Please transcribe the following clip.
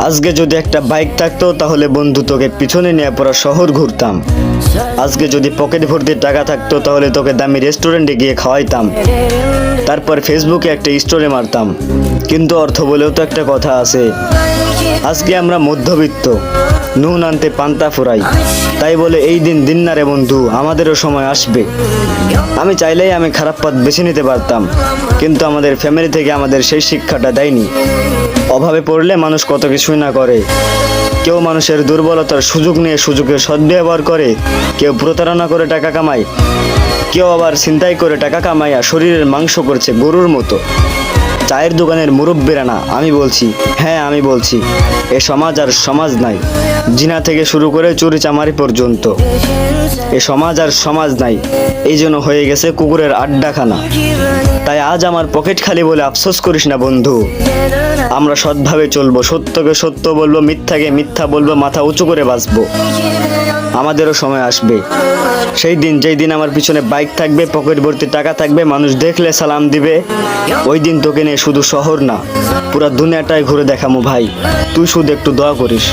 আজকে যদি একটা বাইক থাকতো তাহলে বন্ধু তোকে পিছনে নিয়ে পুরো শহর ঘুরতাম। আজকে যদি পকেট ভর্তি টাকা থাকতো তাহলে তোকে দামি রেস্টুরেন্টে গিয়ে খাওয়াইতাম, তারপর ফেসবুকে একটা স্টোরি মারতাম। কিন্তু অর্থ বলেও তো একটা কথা আছে। আজকে আমরা মধ্যবিত্ত, নুন আনতে পান্তা ফুরাই। তাই বলে এই দিন দিন না রে বন্ধু, আমাদেরও সময় আসবে। আমি চাইলেই আমি খারাপ পথ বেছে নিতে পারতাম, কিন্তু আমাদের ফ্যামিলি থেকে আমাদের সেই শিক্ষাটা দেয়নি। অভাবে পড়লে মানুষ কত কিছুই না করে। কেউ মানুষের দুর্বলতার সুযোগ নিয়ে সুযোগের সদ্ব্যবহার করে, কেউ প্রতারণা করে টাকা কামায়, কেউ আবার ছিনতাই করে টাকা কামাইয়া শরীরের মাংস করছে গরুর মতো। চায়ের দোকানের মুরব্বীরা না, আমি বলছি, হ্যাঁ আমি বলছি, এ সমাজ আর সমাজ নাই। জিনা থেকে শুরু করে চুরি চামারি পর্যন্ত এ সমাজ আর সমাজ নাই। এই জন্য হয়ে গেছে কুকুরের আড্ডাখানা। তাই আজ আমার পকেট খালি বলে আফসোস করিস না বন্ধু। আমরা সৎভাবে চলবো, সত্যকে সত্য বলবো, মিথ্যাকে মিথ্যা বলবো, মাথা উঁচু করে বাঁচবো। আমাদেরও সময় আসবে, সেই দিন যেই দিন আমার পিছনে বাইক থাকবে, পকেট ভর্তি টাকা থাকবে, মানুষ দেখলে সালাম দিবে। ওই দিন তোকে নিয়ে শুধু শহর না, পুরা দুনিয়াটাই ঘুরে দেখামু ভাই। তুই শুধু একটু দোয়া করিস।